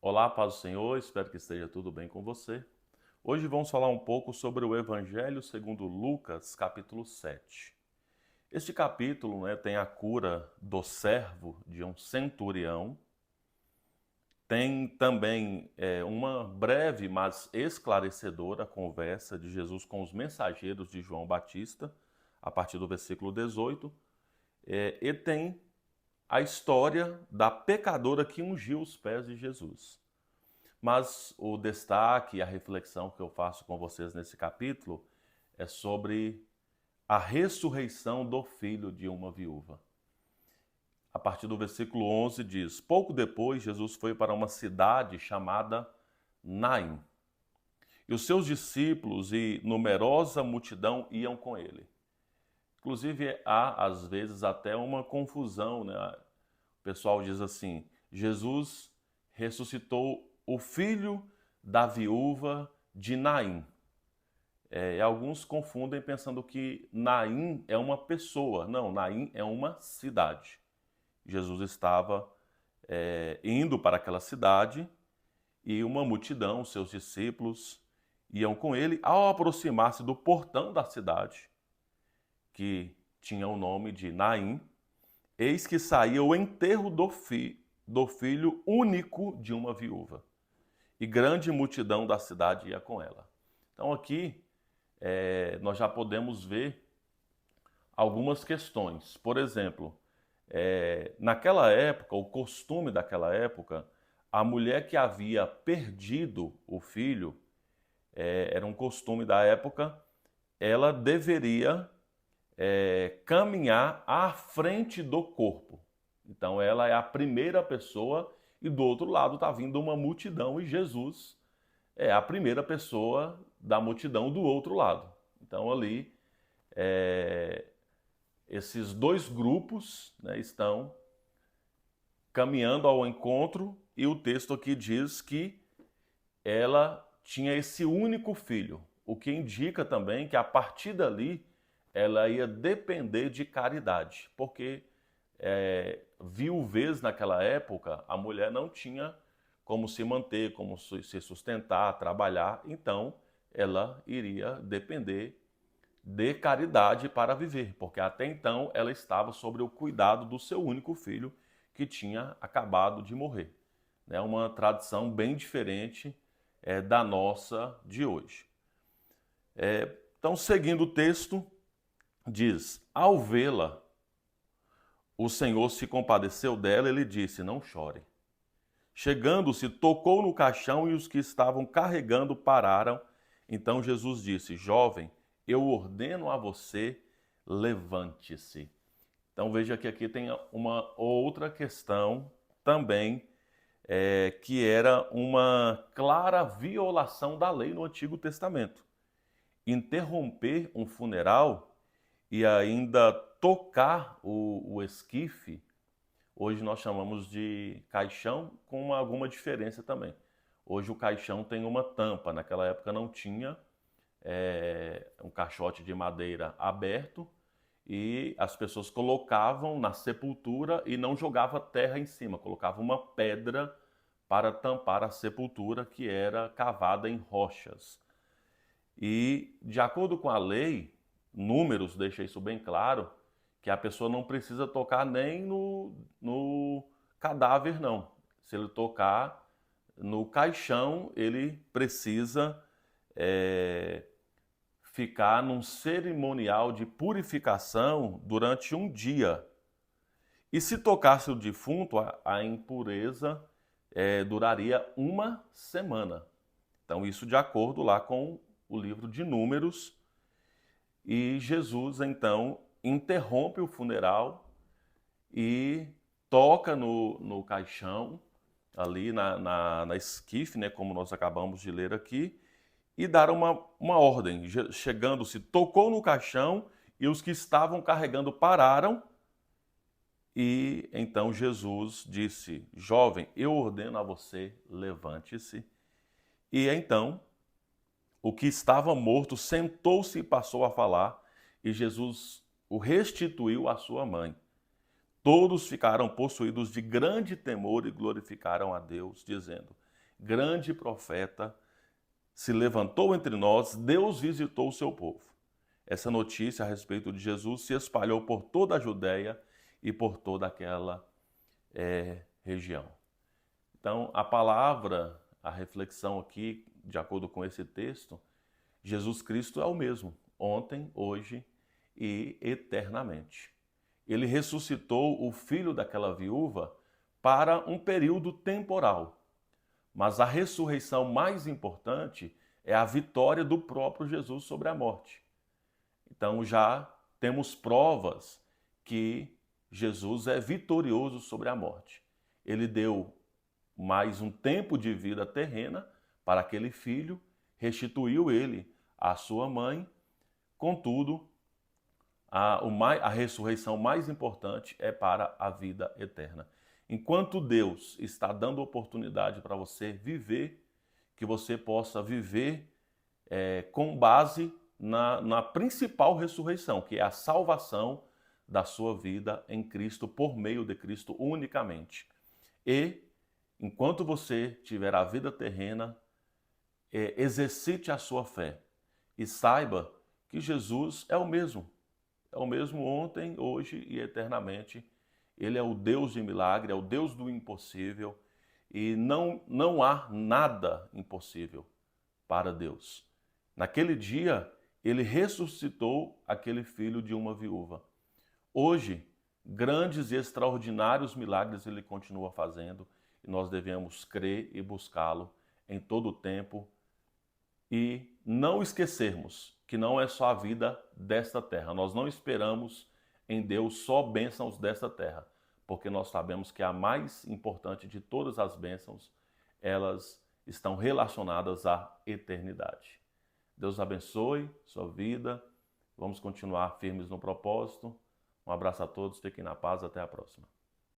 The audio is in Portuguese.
Olá, paz do Senhor, espero que esteja tudo bem com você. Hoje vamos falar um pouco sobre o Evangelho segundo Lucas, capítulo 7. Este capítulo, tem a cura do servo de um centurião, tem também uma breve, mas esclarecedora conversa de Jesus com os mensageiros de João Batista, a partir do versículo 18, e tem a história da pecadora que ungiu os pés de Jesus. Mas o destaque e a reflexão que eu faço com vocês nesse capítulo é sobre a ressurreição do filho de uma viúva. A partir do versículo 11 diz: Pouco depois, Jesus foi para uma cidade chamada Naim. E os seus discípulos e numerosa multidão iam com ele. Inclusive, há às vezes até uma confusão, né? O pessoal diz assim: Jesus ressuscitou o filho da viúva de Naim. Alguns confundem pensando que Naim é uma pessoa. Não, Naim é uma cidade. Jesus estava indo para aquela cidade e uma multidão, seus discípulos, iam com ele. Ao aproximar-se do portão da cidade, que tinha o nome de Naim, eis que saía o enterro do filho único de uma viúva. E grande multidão da cidade ia com ela. Então aqui nós já podemos ver algumas questões. Por exemplo, naquela época, o costume daquela época, a mulher que havia perdido o filho, era um costume da época, ela deveria caminhar à frente do corpo. Então ela é a primeira pessoa e do outro lado está vindo uma multidão e Jesus é a primeira pessoa da multidão do outro lado. Então ali esses dois grupos, estão caminhando ao encontro e o texto aqui diz que ela tinha esse único filho, o que indica também que a partir dali ela ia depender de caridade, porque viuvez naquela época, a mulher não tinha como se manter, como se sustentar, trabalhar, então ela iria depender de caridade para viver, porque até então ela estava sob o cuidado do seu único filho que tinha acabado de morrer. É uma tradição bem diferente da nossa de hoje. Então, seguindo o texto, diz: Ao vê-la, o Senhor se compadeceu dela e lhe disse: Não chore. Chegando-se, tocou no caixão e os que estavam carregando pararam. Então Jesus disse: Jovem, eu ordeno a você, levante-se. Então veja que aqui tem uma outra questão também, que era uma clara violação da lei no Antigo Testamento. Interromper um funeral e ainda tocar o esquife, hoje nós chamamos de caixão, com alguma diferença também. Hoje o caixão tem uma tampa, naquela época não tinha, um caixote de madeira aberto, e as pessoas colocavam na sepultura e não jogava terra em cima, colocava uma pedra para tampar a sepultura que era cavada em rochas. E de acordo com a lei, Números deixa isso bem claro, que a pessoa não precisa tocar nem no cadáver, não. Se ele tocar no caixão, ele precisa ficar num cerimonial de purificação durante um dia. E se tocasse o defunto, a impureza duraria uma semana. Então, isso de acordo lá com o livro de Números. E Jesus, então, interrompe o funeral e toca no caixão, ali na esquife, como nós acabamos de ler aqui, e dar uma ordem. Chegando-se, tocou no caixão e os que estavam carregando pararam. E então Jesus disse: Jovem, eu ordeno a você, levante-se. E então o que estava morto sentou-se e passou a falar, e Jesus o restituiu à sua mãe. Todos ficaram possuídos de grande temor e glorificaram a Deus, dizendo: grande profeta, se levantou entre nós, Deus visitou o seu povo. Essa notícia a respeito de Jesus se espalhou por toda a Judéia e por toda aquela região. Então, a palavra, a reflexão aqui, de acordo com esse texto, Jesus Cristo é o mesmo, ontem, hoje e eternamente. Ele ressuscitou o filho daquela viúva para um período temporal. Mas a ressurreição mais importante é a vitória do próprio Jesus sobre a morte. Então já temos provas que Jesus é vitorioso sobre a morte. Ele deu mais um tempo de vida terrena para aquele filho, restituiu ele à sua mãe. Contudo, a ressurreição mais importante é para a vida eterna. Enquanto Deus está dando oportunidade para você viver, que você possa viver com base na principal ressurreição, que é a salvação da sua vida em Cristo, por meio de Cristo unicamente. E, enquanto você tiver a vida terrena, exercite a sua fé e saiba que Jesus é o mesmo ontem, hoje e eternamente. Ele é o Deus de milagre, é o Deus do impossível e não há nada impossível para Deus. Naquele dia, ele ressuscitou aquele filho de uma viúva. Hoje, grandes e extraordinários milagres ele continua fazendo e nós devemos crer e buscá-lo em todo o tempo e não esquecermos que não é só a vida desta terra. Nós não esperamos em Deus só bênçãos desta terra, porque nós sabemos que a mais importante de todas as bênçãos, elas estão relacionadas à eternidade. Deus abençoe sua vida, vamos continuar firmes no propósito. Um abraço a todos, fiquem na paz, até a próxima.